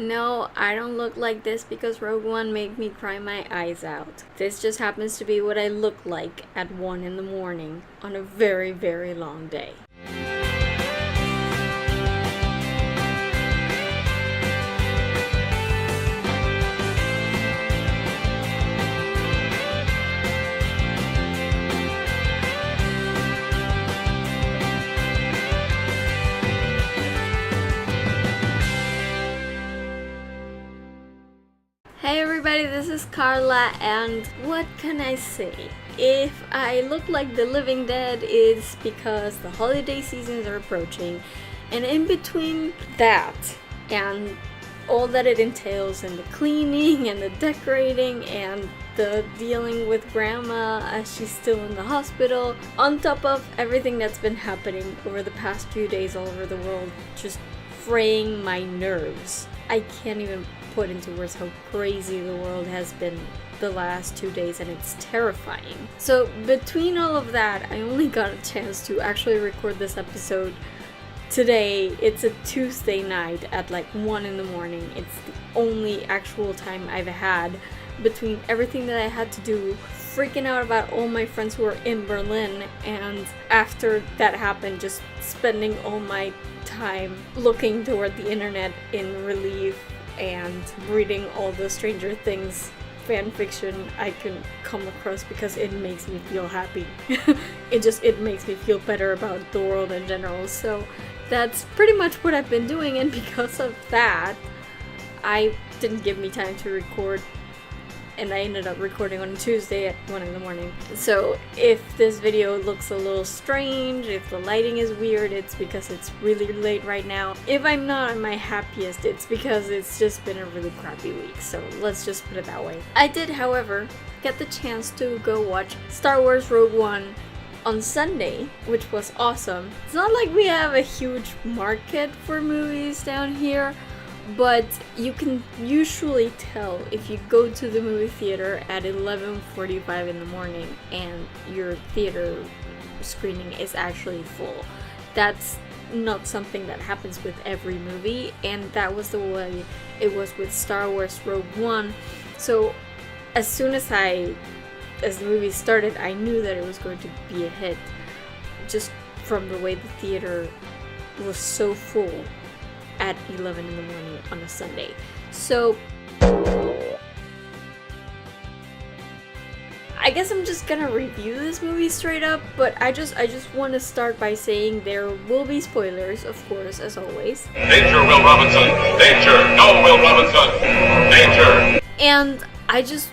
No, I don't look like this because Rogue One made me cry my eyes out. This just happens to be what I look like at 1 in the morning on a very, very long day. Hey everybody, this is Carla, and what can I say? If I look like the living dead, it's because the holiday seasons are approaching, and in between that and all that it entails, and the cleaning and the decorating and the dealing with grandma as she's still in the hospital, on top of everything that's been happening over the past few days all over the world, just fraying my nerves. I can't even put into words how crazy the world has been the last 2 days, and it's terrifying. So between all of that, I only got a chance to actually record this episode today. It's a Tuesday night at like 1 in the morning. It's the only actual time I've had between everything that I had to do, freaking out about all my friends who are in Berlin, and after that happened, just spending all my time looking toward the internet in relief and reading all the Stranger Things fan fiction I can come across because it makes me feel happy. It makes me feel better about the world in general. So that's pretty much what I've been doing, and because of that, I didn't give me time to record, and I ended up recording on Tuesday at 1 in the morning. So if this video looks a little strange, if the lighting is weird, it's because it's really late right now. If I'm not at my happiest, it's because it's just been a really crappy week, so let's just put it that way. I did, however, get the chance to go watch Star Wars Rogue One on Sunday, which was awesome. It's not like we have a huge market for movies down here, but you can usually tell if you go to the movie theater at 11:45 in the morning and your theater screening is actually full. That's not something that happens with every movie, and that was the way it was with Star Wars Rogue One. So as soon as the movie started, I knew that it was going to be a hit, just from the way the theater was so full at 11 in the morning on a Sunday. So I guess I'm just gonna review this movie straight up, but I just want to start by saying there will be spoilers, of course, as always. Danger, Will Robinson! Danger! No, Will Robinson! Danger! And I just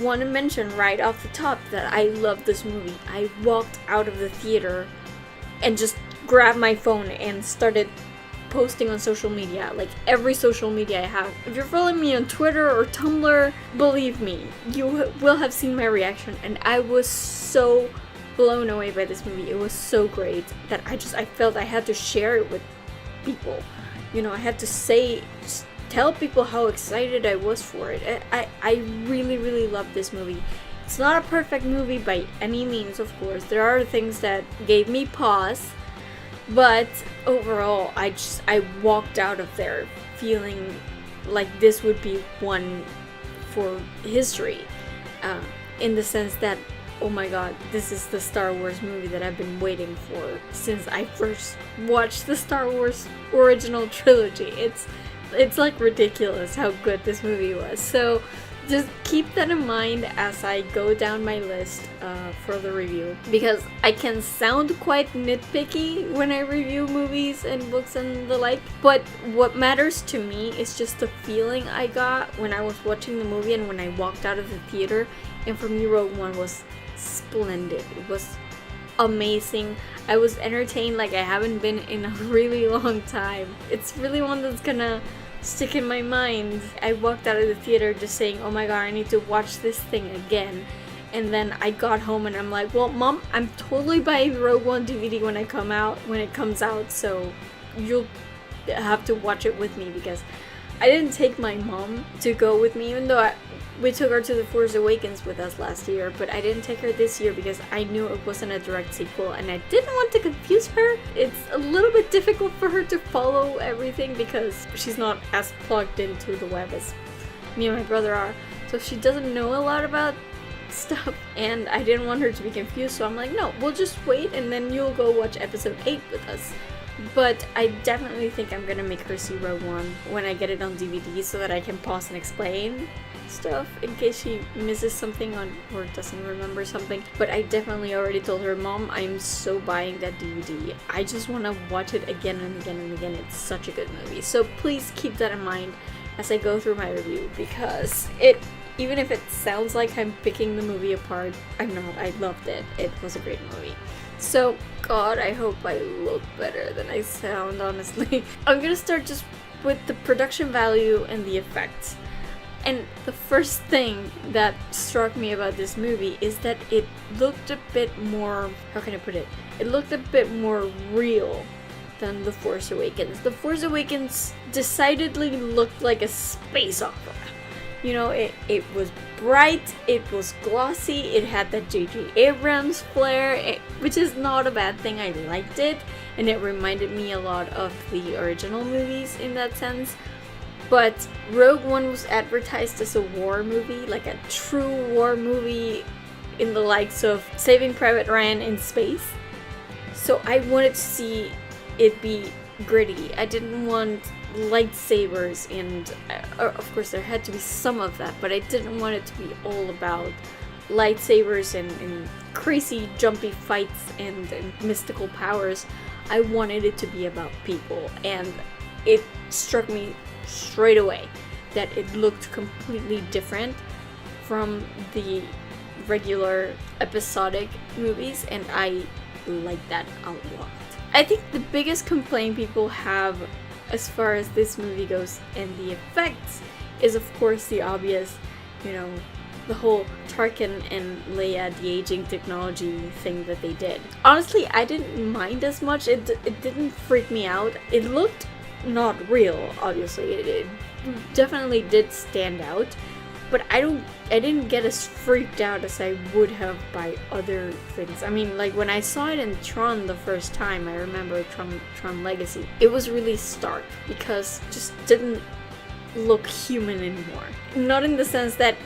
want to mention right off the top that I love this movie. I walked out of the theater and just grabbed my phone and started posting on social media, like every social media I have. If you're following me on Twitter or Tumblr, believe me, you will have seen my reaction, and I was so blown away by this movie. It was so great that I felt I had to share it with people. You know, I had to just tell people how excited I was for it. I really, really love this movie. It's not a perfect movie by any means, of course. There are things that gave me pause, but overall, I walked out of there feeling like this would be one for history, in the sense that, oh my god, this is the Star Wars movie that I've been waiting for since I first watched the Star Wars original trilogy. It's like ridiculous how good this movie was. So just keep that in mind as I go down my list for the review, because I can sound quite nitpicky when I review movies and books and the like, but what matters to me is just the feeling I got when I was watching the movie and when I walked out of the theater. And for me, Rogue One was splendid. It was amazing. I was entertained like I haven't been in a really long time. It's really one that's gonna stick in my mind. I walked out of the theater just saying, oh my god, I need to watch this thing again. And then I got home and I'm like, well, Mom, I'm totally buying Rogue One DVD when it comes out, so you'll have to watch it with me, because I didn't take my mom to go with me, even though we took her to The Force Awakens with us last year, but I didn't take her this year because I knew it wasn't a direct sequel and I didn't want to confuse her. It's a little bit difficult for her to follow everything because she's not as plugged into the web as me and my brother are. So she doesn't know a lot about stuff and I didn't want her to be confused, so I'm like, no, we'll just wait and then you'll go watch episode 8 with us. But I definitely think I'm gonna make her see Rogue One when I get it on DVD so that I can pause and explain stuff in case she misses something or doesn't remember something. But I definitely already told her, Mom, I'm so buying that DVD. I just want to watch it again and again and again. It's such a good movie. So please keep that in mind as I go through my review, because even if it sounds like I'm picking the movie apart, I'm not. I loved it. It was a great movie. So, God, I hope I look better than I sound, honestly. I'm gonna start just with the production value and the effects. And the first thing that struck me about this movie is that it looked a bit more, how can I put it? It looked a bit more real than The Force Awakens. The Force Awakens decidedly looked like a space opera. You know, it was bright, it was glossy, it had that J.J. Abrams flair, which is not a bad thing. I liked it, and it reminded me a lot of the original movies in that sense. But Rogue One was advertised as a war movie, like a true war movie in the likes of Saving Private Ryan in space. So I wanted to see it be gritty. I didn't want lightsabers and, of course there had to be some of that, but I didn't want it to be all about lightsabers and crazy jumpy fights and mystical powers. I wanted it to be about people, and it struck me straight away that it looked completely different from the regular episodic movies, and I like that a lot. I think the biggest complaint people have as far as this movie goes and the effects is, of course, the obvious, you know, the whole Tarkin and Leia de-aging technology thing that they did. Honestly, I didn't mind as much. It didn't freak me out. It looked not real, obviously. It definitely did stand out, but I didn't get as freaked out as I would have by other things. I mean, like when I saw it in Tron the first time, I remember Tron Legacy, it was really stark because it just didn't look human anymore. Not in the sense that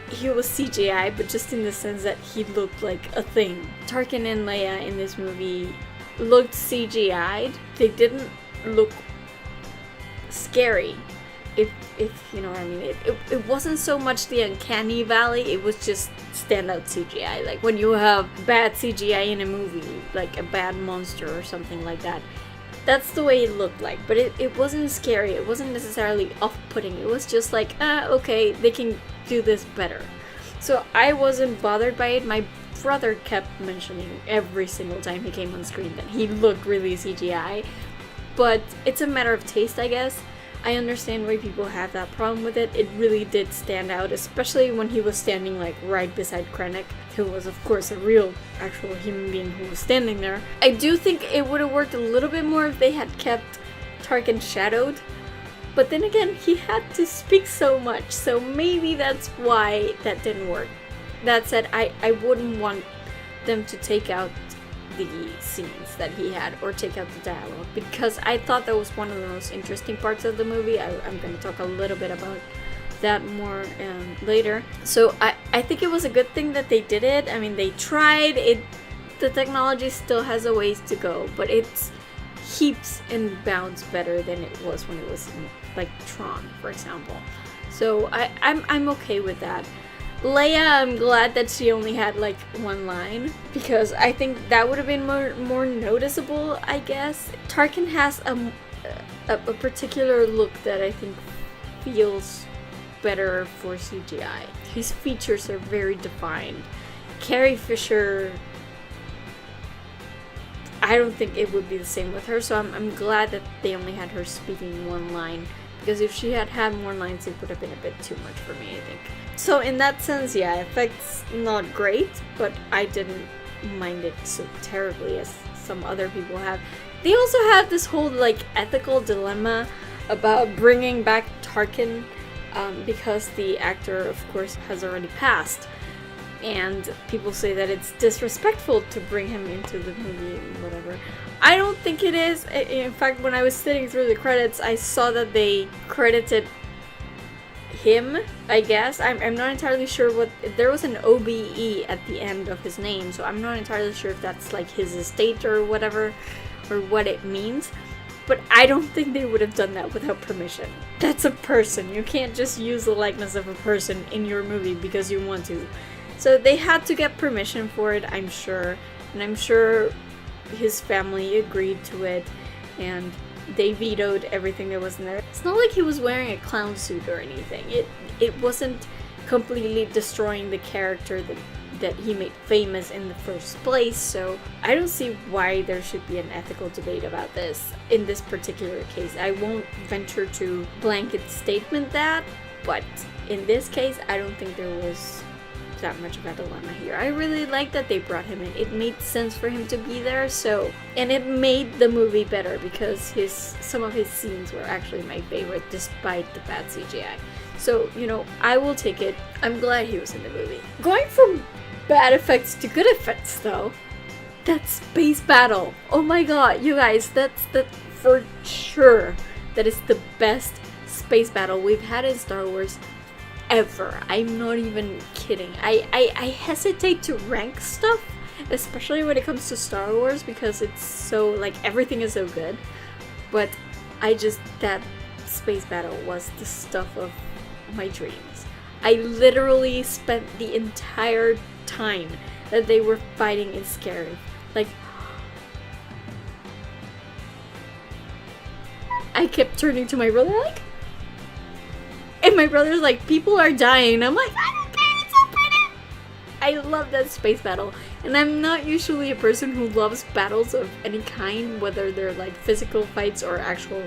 he was CGI, but just in the sense that he looked like a thing. Tarkin and Leia in this movie looked CGI'd. They didn't look scary, if you know what I mean. It wasn't so much the uncanny valley, it was just standout CGI. Like when you have bad CGI in a movie, like a bad monster or something like that, that's the way it looked like. But it wasn't scary, it wasn't necessarily off-putting, it was just like, okay, they can do this better. So I wasn't bothered by it. My brother kept mentioning every single time he came on screen that he looked really CGI, but it's a matter of taste, I guess. I understand why people have that problem with it. It really did stand out, especially when he was standing like right beside Krennic, who was of course a real, actual human being who was standing there. I do think it would have worked a little bit more if they had kept Tarkin shadowed, but then again, he had to speak so much, so maybe that's why that didn't work. That said, I wouldn't want them to take out the scenes that he had or take out the dialogue, because I thought that was one of the most interesting parts of the movie. I'm going to talk a little bit about that more later. So I think it was a good thing that they did it. I mean, they tried it. The technology still has a ways to go, but it's heaps and bounds better than it was when it was in, like, Tron, for example. So I'm okay with that. Leia, I'm glad that she only had like one line, because I think that would have been more noticeable, I guess. Tarkin has a particular look that I think feels better for CGI. His features are very defined. Carrie Fisher, I don't think it would be the same with her, so I'm glad that they only had her speaking one line, because if she had more lines, it would have been a bit too much for me, I think. So in that sense, yeah, effects not great, but I didn't mind it so terribly as some other people have. They also have this whole like ethical dilemma about bringing back Tarkin, because the actor, of course, has already passed. And people say that it's disrespectful to bring him into the movie and whatever. I don't think it is. In fact, when I was sitting through the credits, I saw that they credited him, I guess. I'm not entirely sure what... There was an OBE at the end of his name, so I'm not entirely sure if that's like his estate or whatever, or what it means. But I don't think they would have done that without permission. That's a person. You can't just use the likeness of a person in your movie because you want to. So they had to get permission for it, I'm sure. And I'm sure his family agreed to it. And they vetoed everything that was in there. It's not like he was wearing a clown suit or anything. It wasn't completely destroying the character that he made famous in the first place, so I don't see why there should be an ethical debate about this in this particular case. I won't venture to blanket statement that, but in this case, I don't think there was that much of a dilemma here. I really like that they brought him in. It made sense for him to be there, and it made the movie better because some of his scenes were actually my favorite despite the bad CGI. So, I will take it. I'm glad he was in the movie. Going from bad effects to good effects, though, that space battle. Oh my god, you guys, that's for sure. That is the best space battle we've had in Star Wars ever. I'm not even kidding. I hesitate to rank stuff, especially when it comes to Star Wars, because it's so, like, everything is so good. But that space battle was the stuff of my dreams. I literally spent the entire time that they were fighting in Scarif, like, I kept turning to my brother, like, and my brother's like, people are dying. I'm like, I don't care, it's so pretty. I love that space battle, and I'm not usually a person who loves battles of any kind, whether they're like physical fights or actual,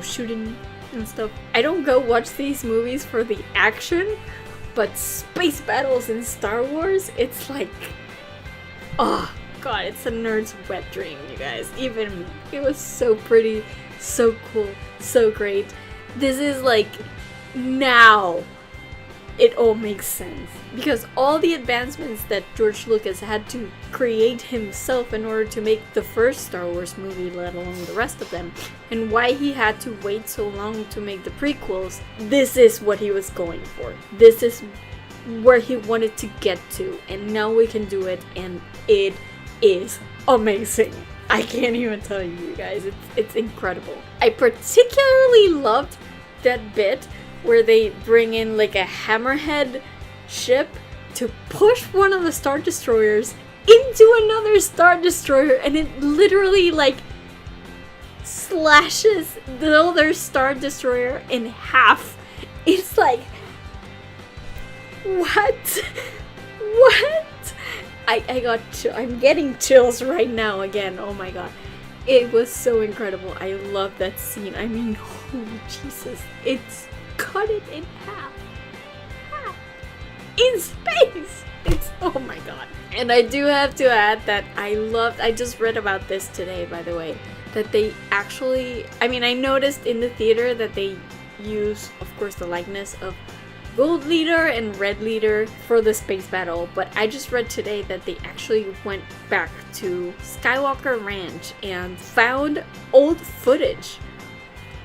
shooting and stuff. I don't go watch these movies for the action, but space battles in Star Wars, it's like, oh god, it's a nerd's wet dream, you guys. Even me. It was so pretty, so cool, so great. This is like, now it all makes sense. Because all the advancements that George Lucas had to create himself in order to make the first Star Wars movie, let alone the rest of them, and why he had to wait so long to make the prequels, this is what he was going for. This is where he wanted to get to, and now we can do it, and it is amazing. I can't even tell you guys, it's incredible. I particularly loved that bit where they bring in like a hammerhead ship to push one of the Star Destroyers into another Star Destroyer, and it literally like slashes the other Star Destroyer in half. It's like, what? I'm getting chills right now again. Oh my god. It was so incredible. I love that scene. I mean, holy Jesus. It's cut it in half. In space! It's, oh my god. And I do have to add that I just read about this today, by the way, that they actually, I noticed in the theater that they use, of course, the likeness of Gold Leader and Red Leader for the space battle, but I just read today that they actually went back to Skywalker Ranch and found old footage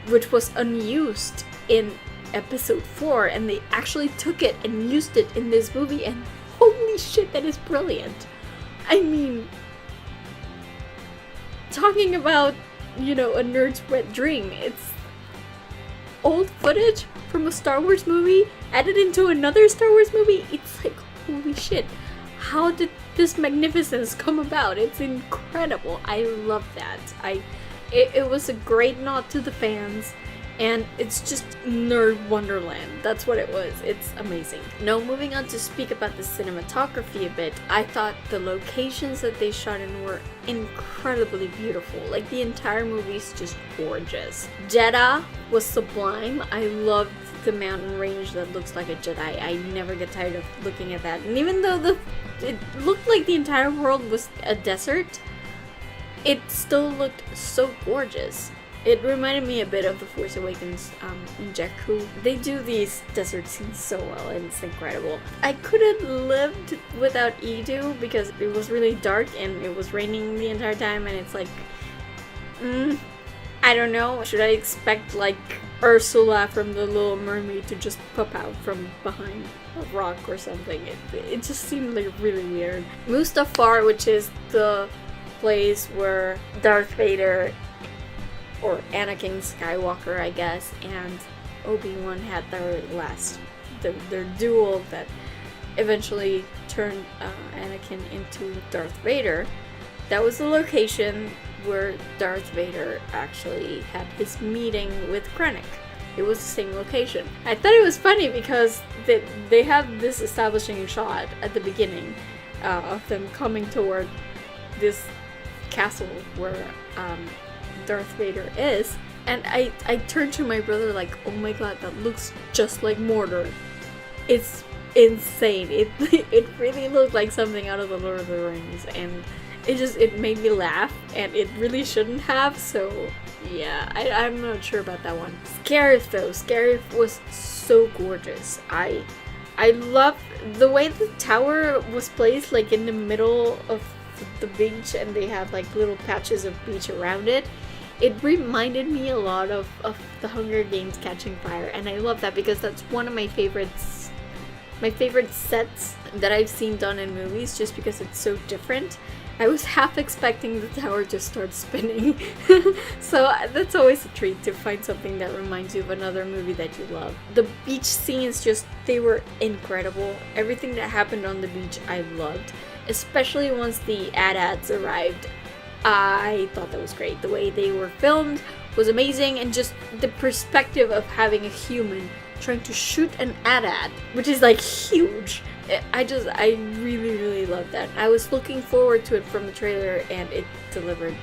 which was unused in episode 4, and they actually took it and used it in this movie, and holy shit, that is brilliant. I mean, talking about, a nerd's wet dream, it's old footage from a Star Wars movie added into another Star Wars movie. It's like, holy shit, how did this magnificence come about? It's incredible. I love that. It was a great nod to the fans, and it's just nerd wonderland. That's what it was. It's amazing. Now, moving on to speak about the cinematography a bit, I thought the locations that they shot in were incredibly beautiful. Like, the entire movie is just gorgeous. Jeddah was sublime. I loved the mountain range that looks like a Jedi. I never get tired of looking at that. And even though it looked like the entire world was a desert, it still looked so gorgeous. It reminded me a bit of The Force Awakens in Jakku. They do these desert scenes so well, and it's incredible. I couldn't lived without Edu because it was really dark and it was raining the entire time, and it's like, I don't know. Should I expect like Ursula from The Little Mermaid to just pop out from behind a rock or something? It just seemed like really weird. Mustafar, which is the place where Darth Vader, or Anakin Skywalker, I guess, and Obi-Wan had their duel that eventually turned Anakin into Darth Vader. That was the location where Darth Vader actually had his meeting with Krennic. It was the same location. I thought it was funny because they have this establishing shot at the beginning of them coming toward this castle where Darth Vader is, and I turned to my brother like, oh my god, that looks just like Mordor. It's insane. It really looked like something out of the Lord of the Rings, and it made me laugh, and it really shouldn't have, so yeah, I'm not sure about that one. Scarif though, Scarif was so gorgeous. I love the way the tower was placed, like in the middle of the beach, and they had like little patches of beach around it. It reminded me a lot of the Hunger Games Catching Fire, and I love that because that's one of my favorites. My favorite sets that I've seen done in movies, just because it's so different. I was half expecting the tower to start spinning. So that's always a treat to find something that reminds you of another movie that you love. The beach scenes, they were incredible. Everything that happened on the beach I loved, especially once the AT-ATs arrived. I thought that was great. The way they were filmed was amazing, and just the perspective of having a human trying to shoot an AT-AT, which is like huge. I really, really loved that. I was looking forward to it from the trailer, and it delivered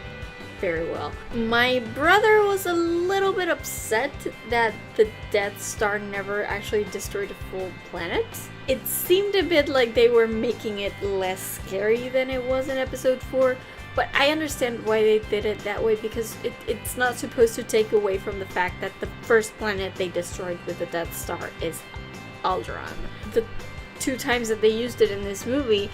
very well. My brother was a little bit upset that the Death Star never actually destroyed a full planet. It seemed a bit like they were making it less scary than it was in episode 4, but I understand why they did it that way, because it's not supposed to take away from the fact that the first planet they destroyed with the Death Star is Alderaan. The 2 times that they used it in this movie,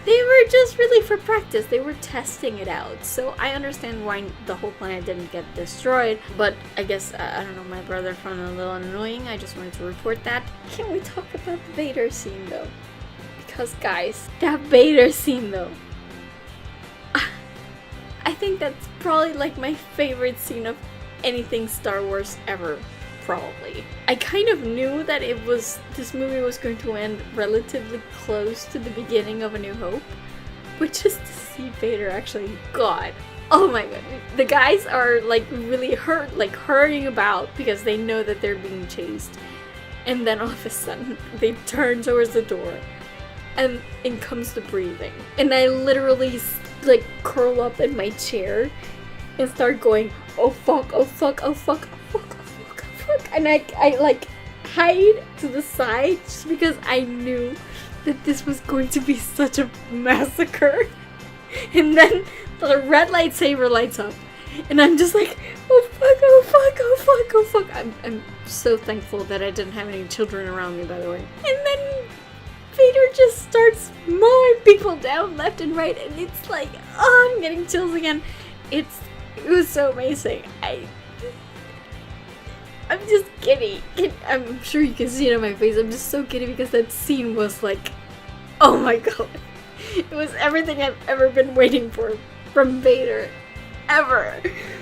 they were just really for practice. They were testing it out. So I understand why the whole planet didn't get destroyed, but I guess, I don't know, my brother found it a little annoying. I just wanted to report that. Can we talk about the Vader scene though? Because guys, that Vader scene though, I think that's probably like my favorite scene of anything Star Wars ever. Probably. I kind of knew that this movie was going to end relatively close to the beginning of A New Hope, but just to see Vader actually, God, oh my god, the guys are like really hurrying about because they know that they're being chased, and then all of a sudden they turn towards the door, and in comes the breathing, and I literally like curl up in my chair and start going, oh fuck, oh fuck, oh fuck, oh fuck. And I like hide to the side just because I knew that this was going to be such a massacre. And then the red lightsaber lights up, and I'm just like, oh fuck, oh fuck, oh fuck, oh fuck. I'm so thankful that I didn't have any children around me, by the way. And then Vader just starts mowing people down left and right, and it's like, oh, I'm getting chills again. It was so amazing. I'm just giddy. I'm sure you can see it on my face. I'm just so giddy because that scene was like, oh my god. It was everything I've ever been waiting for from Vader. Ever.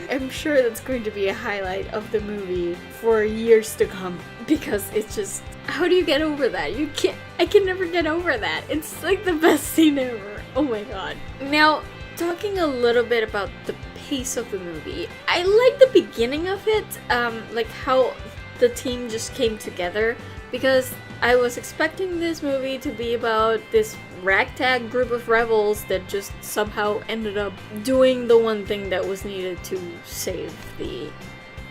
I'm sure that's going to be a highlight of the movie for years to come, because it's just, how do you get over that? I can never get over that. It's like the best scene ever. Oh my god. Now, talking a little bit about the pace of the movie, I like the beginning of it, like how the team just came together, because I was expecting this movie to be about this ragtag group of rebels that just somehow ended up doing the one thing that was needed to save the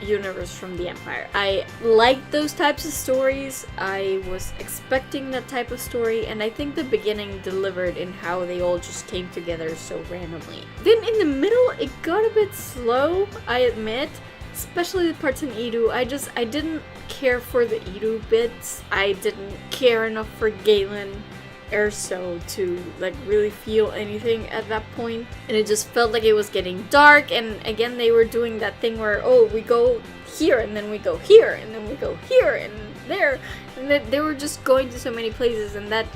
universe from the Empire. I like those types of stories. I was expecting that type of story, and I think the beginning delivered in how they all just came together so randomly. Then in the middle, it got a bit slow, I admit, especially the parts in Iru. I didn't care for the Iru bits. I didn't care enough for Galen Erso to like really feel anything at that point, and it just felt like it was getting dark. And again, they were doing that thing where, oh, we go here and then we go here and then we go here and there, and they were just going to so many places, and that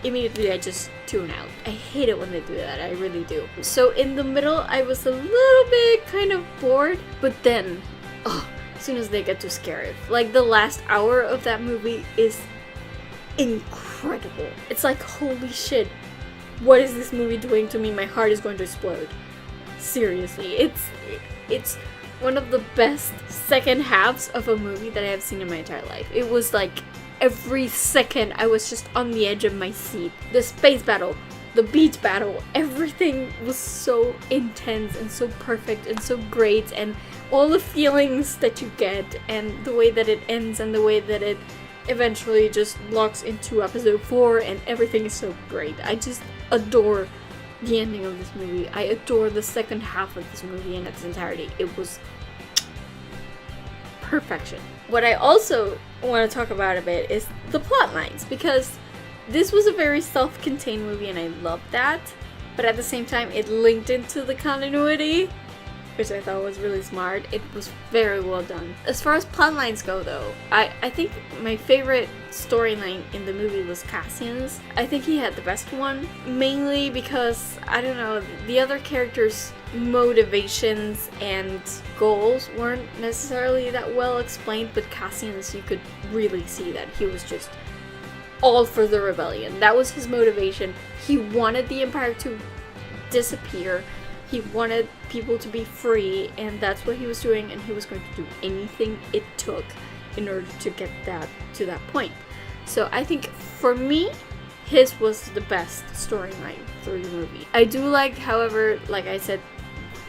immediately I just tune out. I hate it when they do that, I really do. So in the middle I was a little bit kind of bored, but then as soon as they get to Scarif, like the last hour of that movie is incredible. It's like, holy shit, what is this movie doing to me? My heart is going to explode. Seriously, it's one of the best second halves of a movie that I have seen in my entire life. It was like every second I was just on the edge of my seat. The space battle, the beach battle, everything was so intense and so perfect and so great, and all the feelings that you get, and the way that it ends, and the way that it eventually just locks into episode 4, and everything is so great. I just adore the ending of this movie. I adore the second half of this movie in its entirety. It was perfection. What I also want to talk about a bit is the plot lines, because this was a very self-contained movie and I loved that, but at the same time it linked into the continuity, which I thought was really smart. It was very well done. As far as plot lines go though, I think my favorite storyline in the movie was Cassian's. I think he had the best one, mainly because, I don't know, the other characters' motivations and goals weren't necessarily that well explained, but Cassian's, you could really see that he was just all for the rebellion. That was his motivation. He wanted the Empire to disappear. He wanted people to be free, and that's what he was doing, and he was going to do anything it took in order to get that to that point. So I think for me, his was the best storyline through the movie. I do like, however, like I said,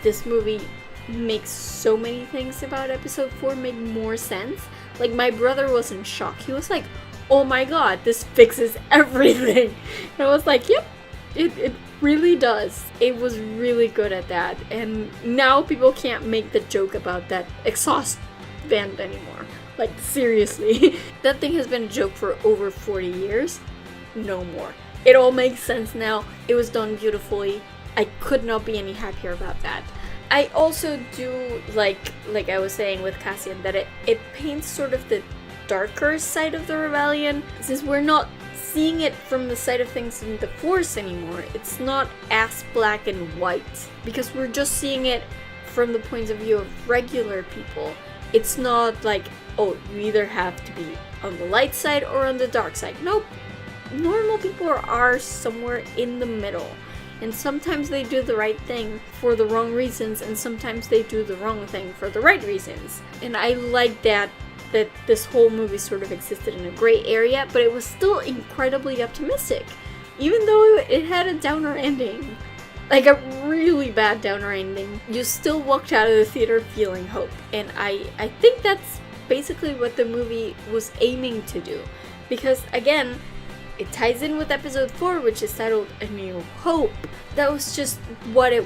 this movie makes so many things about episode 4 make more sense. Like, my brother was in shock. He was like, oh my god, this fixes everything. And I was like, yep, it really does. It was really good at that, and now people can't make the joke about that exhaust vent anymore. Like, seriously. That thing has been a joke for over 40 years. No more. It all makes sense now. It was done beautifully. I could not be any happier about that. I also do like I was saying with Cassian, that it paints sort of the darker side of the rebellion, since we're not seeing it from the side of things in the Force anymore. It's not as black and white, because we're just seeing it from the point of view of regular people. It's not like, oh, you either have to be on the light side or on the dark side. Nope. Normal people are somewhere in the middle, and sometimes they do the right thing for the wrong reasons, and sometimes they do the wrong thing for the right reasons. And I like that this whole movie sort of existed in a gray area, but it was still incredibly optimistic, even though it had a downer ending, like a really bad downer ending. You still walked out of the theater feeling hope, and I think that's basically what the movie was aiming to do, because again, it ties in with episode 4, which is titled A New Hope. That was just what it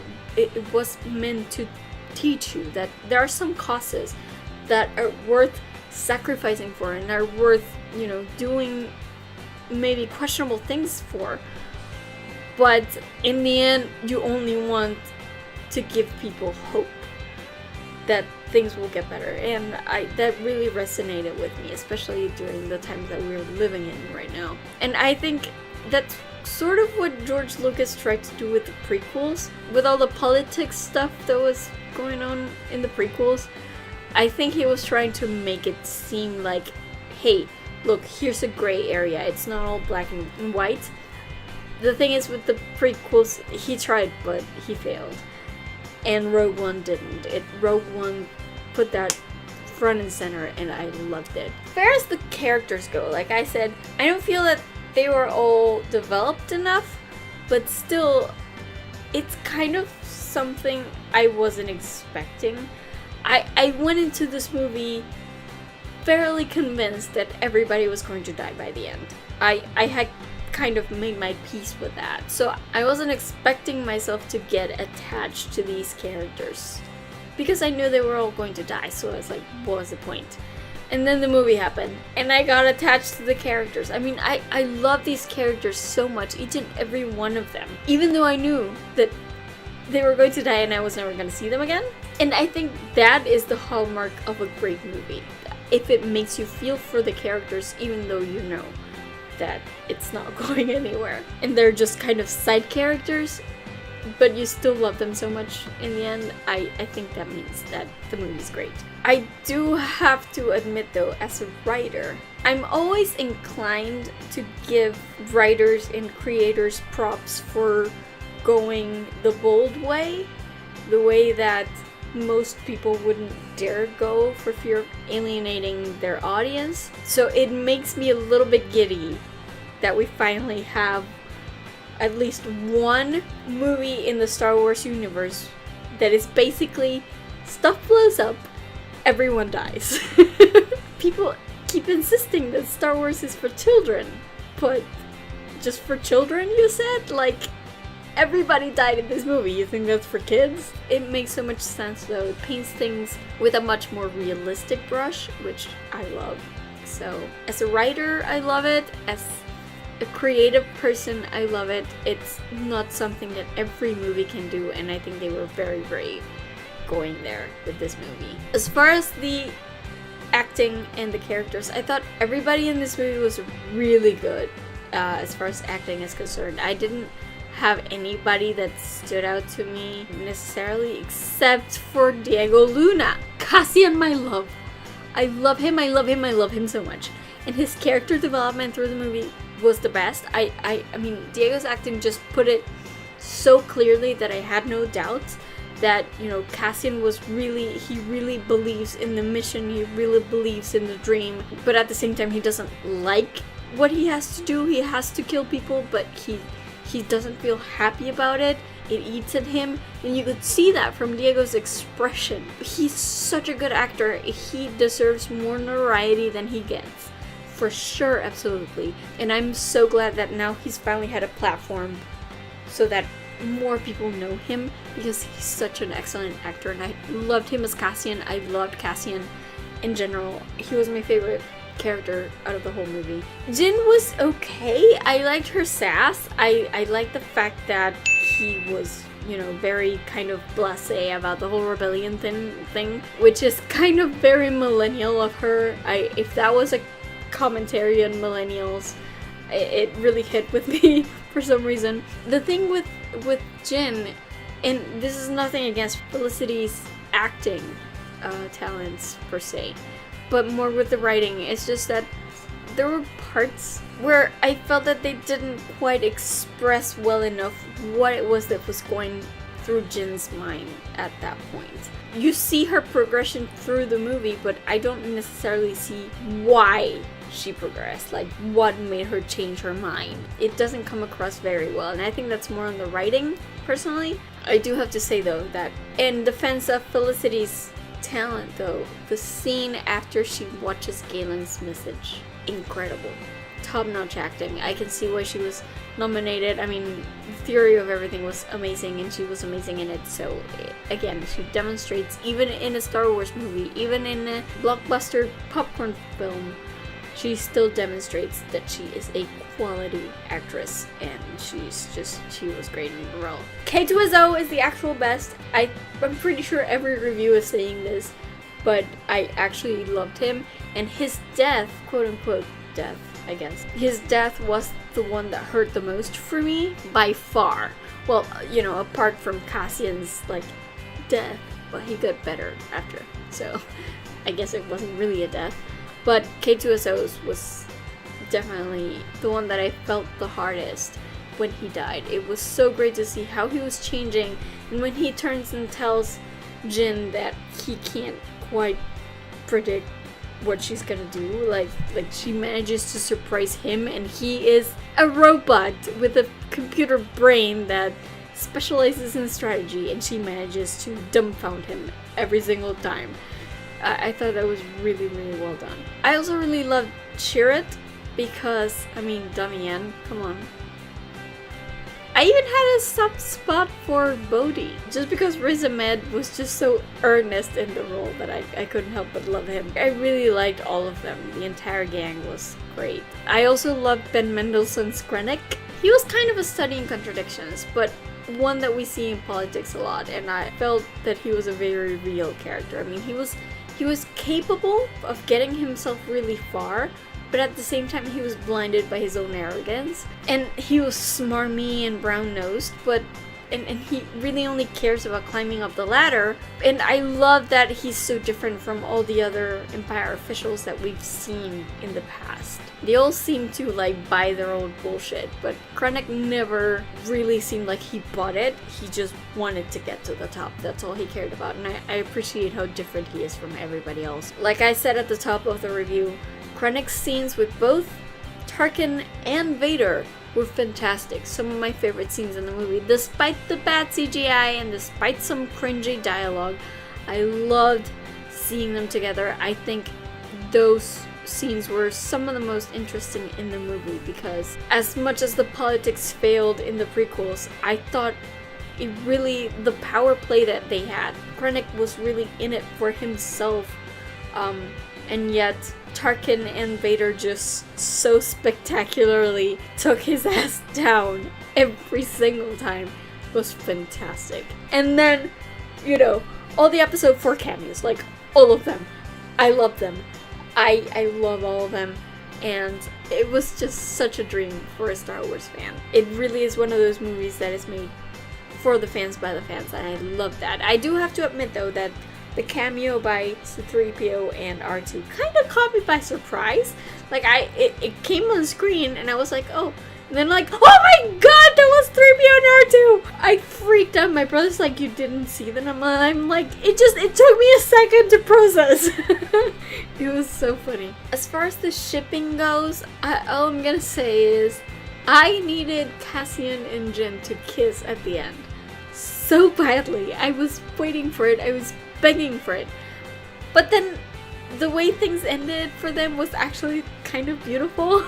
was meant to teach you, that there are some causes that are worth sacrificing for and are worth, doing maybe questionable things for. But in the end, you only want to give people hope that things will get better. And that really resonated with me, especially during the times that we're living in right now. And I think that's sort of what George Lucas tried to do with the prequels, with all the politics stuff that was going on in the prequels. I think he was trying to make it seem like, hey, look, here's a gray area. It's not all black and white. The thing is, with the prequels, he tried, but he failed. And Rogue One didn't. Rogue One put that front and center, and I loved it. As far as the characters go, like I said, I don't feel that they were all developed enough, but still, it's kind of something I wasn't expecting. I went into this movie fairly convinced that everybody was going to die by the end. I had kind of made my peace with that, so I wasn't expecting myself to get attached to these characters, because I knew they were all going to die, so I was like, what was the point? And then the movie happened, and I got attached to the characters. I mean, I love these characters so much, each and every one of them, even though I knew that they were going to die and I was never going to see them again. And I think that is the hallmark of a great movie. If it makes you feel for the characters, even though you know that it's not going anywhere. And they're just kind of side characters, but you still love them so much in the end. I think that means that the movie's great. I do have to admit though, as a writer, I'm always inclined to give writers and creators props for going the bold way, the way that most people wouldn't dare go for fear of alienating their audience. So it makes me a little bit giddy that we finally have at least one movie in the Star Wars universe that is basically stuff blows up, everyone dies. People keep insisting that Star Wars is for children, but just for children, you said? Like, everybody died in this movie. You think that's for kids? It makes so much sense though. It paints things with a much more realistic brush, which I love. So, as a writer, I love it. As a creative person, I love it. It's not something that every movie can do, and I think they were very brave going there with this movie. As far as the acting and the characters, I thought everybody in this movie was really good as far as acting is concerned. I didn't have anybody that stood out to me necessarily, except for Diego Luna. Cassian, my love. I love him, I love him, I love him so much. And his character development through the movie was the best. I mean, Diego's acting just put it so clearly that I had no doubt that, you know, Cassian was really, he really believes in the mission, he really believes in the dream, but at the same time he doesn't like what he has to do. He has to kill people, but he doesn't feel happy about it. It eats at him, and you could see that from Diego's expression. He's such a good actor. He deserves more notoriety than he gets. For sure, absolutely. And I'm so glad that now he's finally had a platform so that more people know him, because he's such an excellent actor, and I loved him as Cassian. I loved Cassian in general. He was my favorite character out of the whole movie. Jin was okay. I liked her sass. I liked the fact that he was, you know, very kind of blasé about the whole rebellion thing, which is kind of very millennial of her. If that was a commentary on millennials, it really hit with me for some reason. The thing with Jin, and this is nothing against Felicity's acting talents per se, but more with the writing, it's just that there were parts where I felt that they didn't quite express well enough what it was that was going through Jin's mind at that point. You see her progression through the movie, but I don't necessarily see why she progressed, like what made her change her mind. It doesn't come across very well, and I think that's more on the writing, personally. I do have to say though that in defense of Felicity's talent though, the scene after she watches Galen's message, incredible. Top-notch acting. I can see why she was nominated. I mean, the theory of everything was amazing, and she was amazing in it. So again, she demonstrates, even in a Star Wars movie, even in a blockbuster popcorn film, she still demonstrates that she is a quality actress, and she was great in the role. K2SO is the actual best. I'm pretty sure every review is saying this, but I actually loved him, and his death, quote unquote death, I guess, his death was the one that hurt the most for me, by far. Well, you know, apart from Cassian's, like, death, but he got better after, so I guess it wasn't really a death. But K2SO's was definitely the one that I felt the hardest when he died. It was so great to see how he was changing, and when he turns and tells Jin that he can't quite predict what she's gonna do, like she manages to surprise him, and he is a robot with a computer brain that specializes in strategy, and she manages to dumbfound him every single time. I thought that was really, really well done. I also really loved Chirrut because, I mean, Damian, come on. I even had a soft spot for Bodhi, just because Riz Ahmed was just so earnest in the role that I couldn't help but love him. I really liked all of them. The entire gang was great. I also loved Ben Mendelsohn's Krennic. He was kind of a study in contradictions, but one that we see in politics a lot, and I felt that he was a very real character. I mean, he was capable of getting himself really far, but at the same time he was blinded by his own arrogance. And he was smarmy and brown-nosed, but and he really only cares about climbing up the ladder. And I love that he's so different from all the other Empire officials that we've seen in the past. They all seem to like buy their own bullshit, but Krennic never really seemed like he bought it. He just wanted to get to the top. That's all he cared about, and I appreciate how different he is from everybody else. Like I said at the top of the review, Krennic's scenes with both Tarkin and Vader were fantastic. Some of my favorite scenes in the movie. Despite the bad CGI and despite some cringy dialogue, I loved seeing them together. I think those scenes were some of the most interesting in the movie, because as much as the politics failed in the prequels, I thought the power play that they had, Krennic was really in it for himself, and yet Tarkin and Vader just so spectacularly took his ass down every single time. It was fantastic. And then, all the episode 4 cameos, like all of them. I love them. I love all of them. And it was just such a dream for a Star Wars fan. It really is one of those movies that is made for the fans by the fans, and I love that. I do have to admit though that the cameo by C-3PO and R2 kind of caught me by surprise. Like, it came on screen and I was like, oh. And then like, oh my god, that was 3PO and R2! I freaked out. My brother's like, you didn't see them? I'm like, it took me a second to process. It was so funny. As far as the shipping goes, all I'm gonna say is, I needed Cassian and Jyn to kiss at the end so badly. I was waiting for it. I was begging for it. But then the way things ended for them was actually kind of beautiful.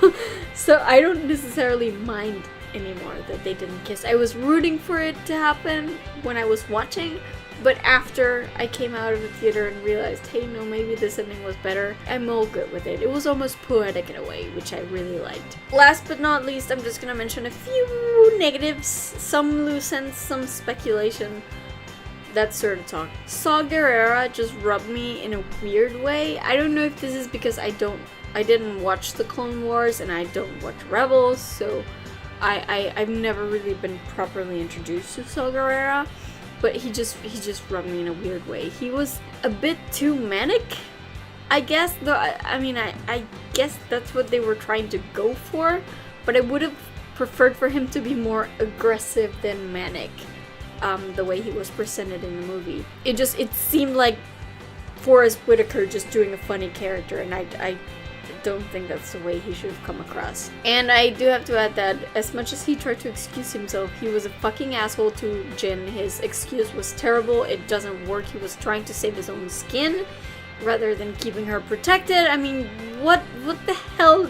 So I don't necessarily mind anymore that they didn't kiss. I was rooting for it to happen when I was watching, but after I came out of the theater and realized, hey, no, maybe this ending was better, I'm all good with it. It was almost poetic in a way, which I really liked. Last but not least, I'm just gonna mention a few negatives, some loose ends, some speculation, that sort of talk. Saw Gerrera just rubbed me in a weird way. I don't know if this is because I didn't watch the Clone Wars and I don't watch Rebels, so I've never really been properly introduced to Saw Gerrera, but he just rubbed me in a weird way. He was a bit too manic, I guess, though. I guess that's what they were trying to go for, but I would have preferred for him to be more aggressive than manic. The way he was presented in the movie. It seemed like Forrest Whitaker just doing a funny character, and I don't think that's the way he should have come across. And I do have to add that as much as he tried to excuse himself, he was a fucking asshole to Jyn. His excuse was terrible. It doesn't work. He was trying to save his own skin rather than keeping her protected. I mean, what the hell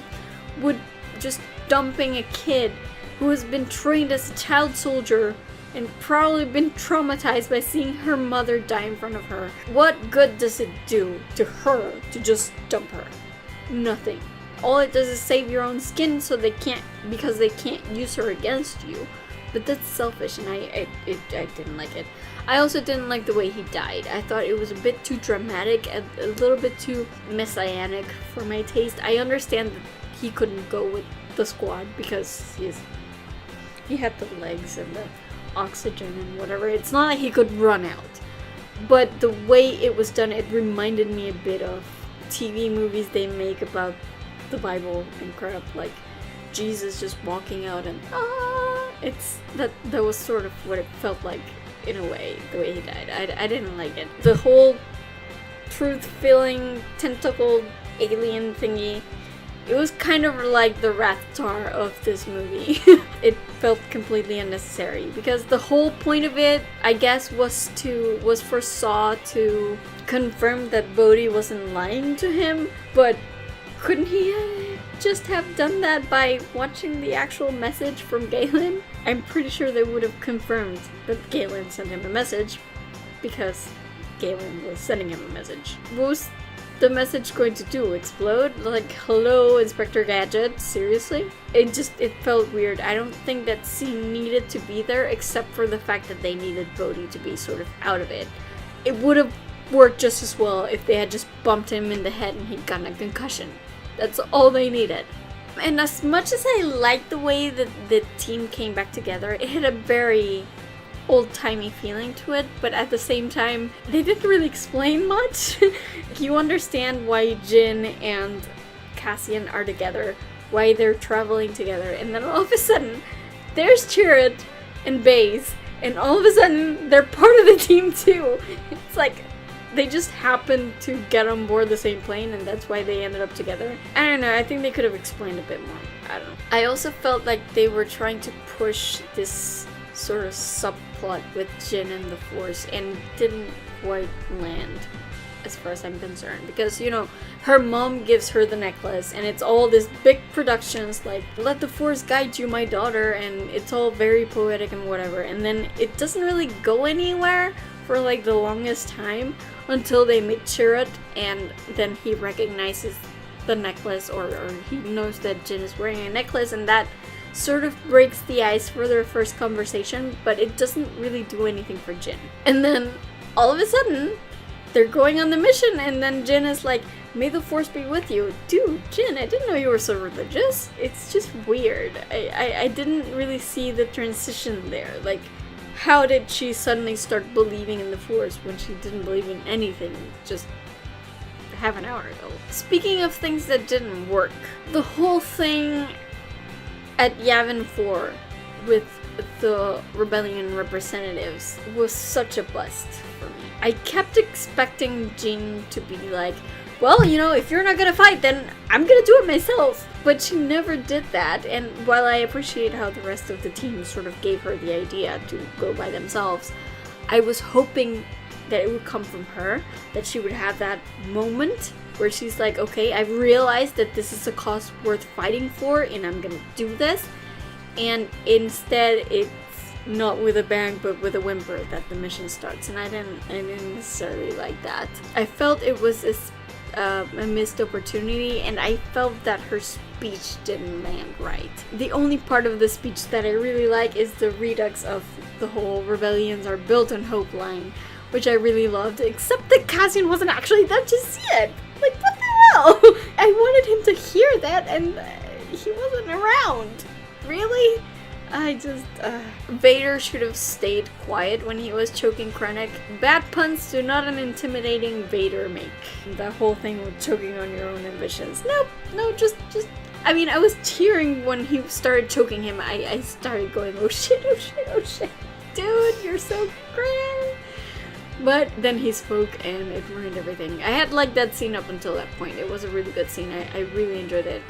would just dumping a kid who has been trained as a child soldier and probably been traumatized by seeing her mother die in front of her. What good does it do to her to just dump her? Nothing. All it does is save your own skin because they can't use her against you. But that's selfish, and I didn't like it. I also didn't like the way he died. I thought it was a bit too dramatic and a little bit too messianic for my taste. I understand that he couldn't go with the squad because he had the legs and the oxygen and whatever. It's not like he could run out. But the way it was done, it reminded me a bit of TV movies they make about the Bible and crap, like Jesus just walking out and that was sort of what it felt like in a way, the way he died. I didn't like it. The whole truth-filling tentacled alien thingy, it was kind of like the Rathtar of this movie. It felt completely unnecessary because the whole point of it, I guess, was for Saw to confirm that Bodhi wasn't lying to him, but couldn't he have just have done that by watching the actual message from Galen, I'm pretty sure they would have confirmed that Galen sent him a message because Galen was sending him a message. What was the message going to do? Explode? Like, hello, Inspector Gadget? Seriously? It felt weird. I don't think that scene needed to be there except for the fact that they needed Bodhi to be sort of out of it. It would have worked just as well if they had just bumped him in the head and he'd gotten a concussion. That's all they needed. And as much as I liked the way that the team came back together, it had a very old-timey feeling to it, but at the same time, they didn't really explain much. You understand why Jin and Cassian are together, why they're traveling together, and then all of a sudden, there's Chirrut and Baze, and all of a sudden, they're part of the team too. It's like, they just happened to get on board the same plane, and that's why they ended up together. I don't know, I think they could have explained a bit more. I don't know. I also felt like they were trying to push this sort of subplot with Jin and the Force and didn't quite land as far as I'm concerned, because her mom gives her the necklace and it's all this big productions like let the Force guide you, my daughter, and it's all very poetic and whatever, and then it doesn't really go anywhere for like the longest time until they meet Chirrut, and then he recognizes the necklace or he knows that Jin is wearing a necklace, and that sort of breaks the ice for their first conversation, but it doesn't really do anything for Jin. And then, all of a sudden, they're going on the mission, and then Jin is like, may the Force be with you. Dude, Jin, I didn't know you were so religious. It's just weird. I didn't really see the transition there. Like, how did she suddenly start believing in the Force when she didn't believe in anything just half an hour ago? Speaking of things that didn't work, the whole thing at Yavin 4 with the rebellion representatives was such a bust for me. I kept expecting Jin to be like, well, if you're not gonna fight, then I'm gonna do it myself. But she never did that, and while I appreciate how the rest of the team sort of gave her the idea to go by themselves, I was hoping that it would come from her, that she would have that moment where she's like, okay, I've realized that this is a cause worth fighting for, and I'm gonna do this. And instead, it's not with a bang, but with a whimper that the mission starts, and I didn't necessarily like that. I felt it was a missed opportunity, and I felt that her speech didn't land right. The only part of the speech that I really like is the redux of the whole rebellions are built on hope line, which I really loved, except that Cassian wasn't actually there to see it. Like, what the hell? I wanted him to hear that, and he wasn't around. Really? Vader should have stayed quiet when he was choking Krennic. Bad puns do not an intimidating Vader make. That whole thing with choking on your own ambitions. No, just I mean, I was cheering when he started choking him. I started going, oh shit. Dude, you're so great. But then he spoke and it ruined everything. I had liked that scene up until that point. It was a really good scene. I really enjoyed it.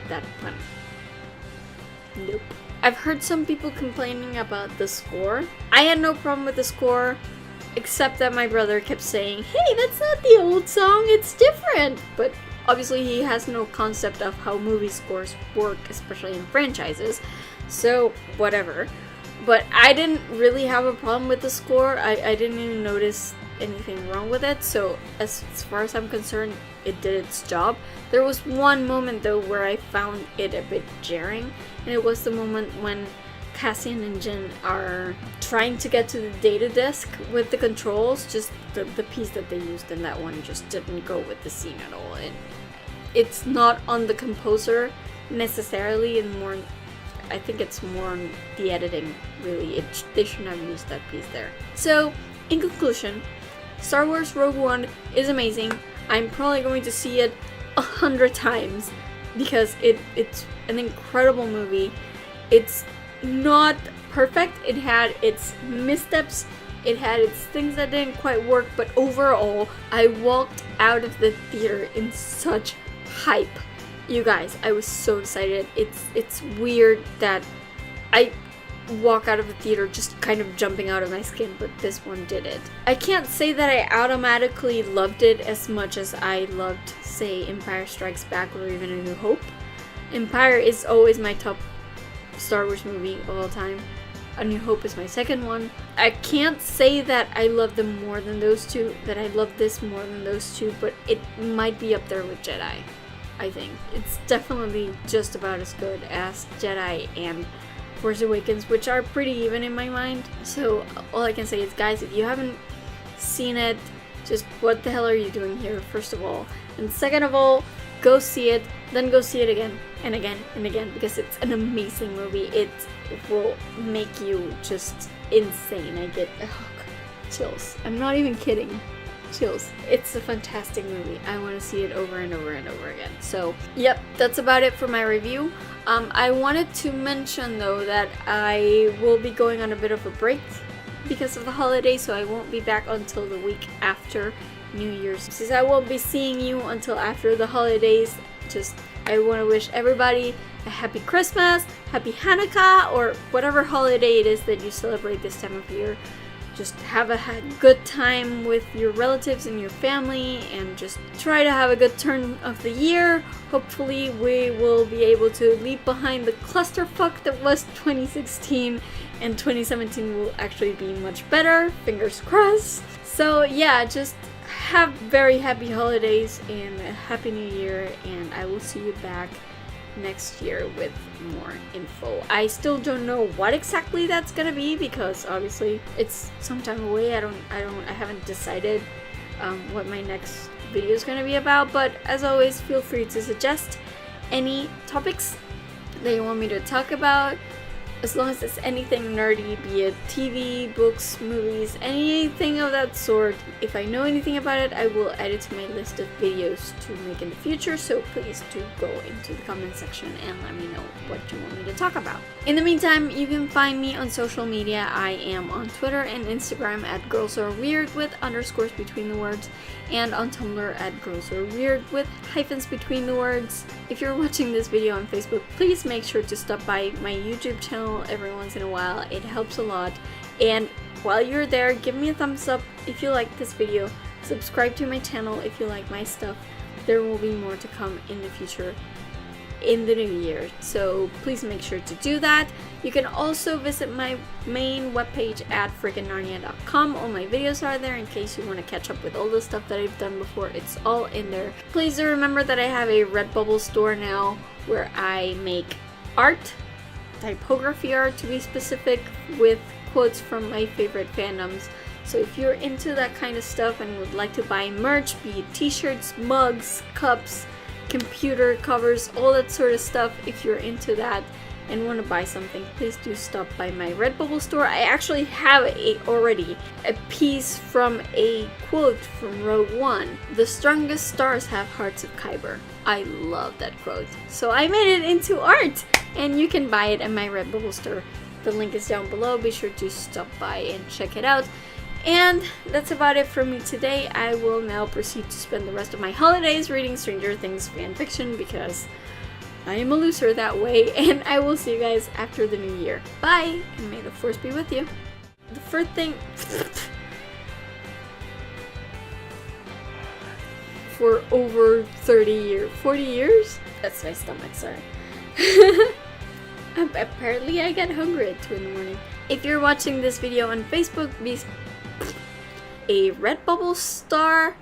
That pun. Nope. I've heard some people complaining about the score. I had no problem with the score, except that my brother kept saying, hey, that's not the old song, it's different. But obviously he has no concept of how movie scores work, especially in franchises, so whatever. But I didn't really have a problem with the score. I didn't even notice anything wrong with it, so as far as I'm concerned, it did its job. There was one moment though where I found it a bit jarring, and it was the moment when Cassian and Jin are trying to get to the data disk with the controls. Just the piece that they used in that one just didn't go with the scene at all. It's not on the composer necessarily, and more, I think it's more on the editing, really. They shouldn't have used that piece there. So, in conclusion, Star Wars Rogue One is amazing. I'm probably going to see it 100 times because it's an incredible movie. It's not perfect. It had its missteps. It had its things that didn't quite work, but overall, I walked out of the theater in such hype. You guys, I was so excited. It's weird that I walk out of the theater just kind of jumping out of my skin, but this one did it. I can't say that I automatically loved it as much as I loved, say, Empire Strikes Back or even A New Hope, Empire is always my top Star Wars movie of all time. A New Hope is my second one. I can't say that I love them more than those two, that I love this more than those two, but it might be up there with Jedi, I think. It's definitely just about as good as Jedi and Force Awakens, which are pretty even in my mind. So all I can say is, guys, if you haven't seen it, just what the hell are you doing here, first of all? And second of all, go see it, then go see it again and again and again, because it's an amazing movie. It will make you just insane. I get chills. I'm not even kidding. Chills. It's a fantastic movie. I want to see it over and over and over again. So, yep, that's about it for my review. I wanted to mention though that I will be going on a bit of a break because of the holiday, so I won't be back until the week after New Year's. Since I won't be seeing you until after the holidays, I want to wish everybody a happy Christmas, happy Hanukkah, or whatever holiday it is that you celebrate this time of year. Just have a good time with your relatives and your family, and just try to have a good turn of the year. Hopefully we will be able to leave behind the clusterfuck that was 2016, and 2017 will actually be much better. Fingers crossed. So yeah, just have very happy holidays and a happy new year, and I will see you back next year with more info. I still don't know what exactly that's gonna be, because obviously it's some time away. I haven't decided what my next video is gonna be about, but as always, feel free to suggest any topics that you want me to talk about, as long as it's anything nerdy, be it TV, books, movies, anything of that sort. If I know anything about it, I will add it to my list of videos to make in the future, so please do go into the comment section and let me know what you want me to talk about. In the meantime, you can find me on social media. I am on Twitter and Instagram at girlsareweird with underscores between the words, and on Tumblr at girlsareweird with hyphens between the words. If you're watching this video on Facebook, please make sure to stop by my YouTube channel every once in a while. It helps a lot. And while you're there, give me a thumbs up if you like this video. Subscribe to my channel if you like my stuff. There will be more to come in the future in the new year, so please make sure to do that. You can also visit my main webpage at FreakingNarnia.com. All my videos are there in case you want to catch up with all the stuff that I've done before. It's all in there. Please do remember that I have a Redbubble store now where I make art, typography art to be specific, with quotes from my favorite fandoms. So if you're into that kind of stuff and would like to buy merch, be it t-shirts, mugs, cups, computer covers, all that sort of stuff, if you're into that and want to buy something, please do stop by my Redbubble store. I actually have already a piece from a quote from Rogue One. The strongest stars have hearts of Kyber. I love that quote. So I made it into art, and you can buy it at my Redbubble store. The link is down below. Be sure to stop by and check it out. And that's about it for me today. I will now proceed to spend the rest of my holidays reading Stranger Things fanfiction, because I am a loser that way, and I will see you guys after the new year. Bye, and may the force be with you. The first thing... for over 30 years. 40 years? That's my stomach, sorry. Apparently I get hungry at 2 in the morning. If you're watching this video on Facebook, be a Redbubble star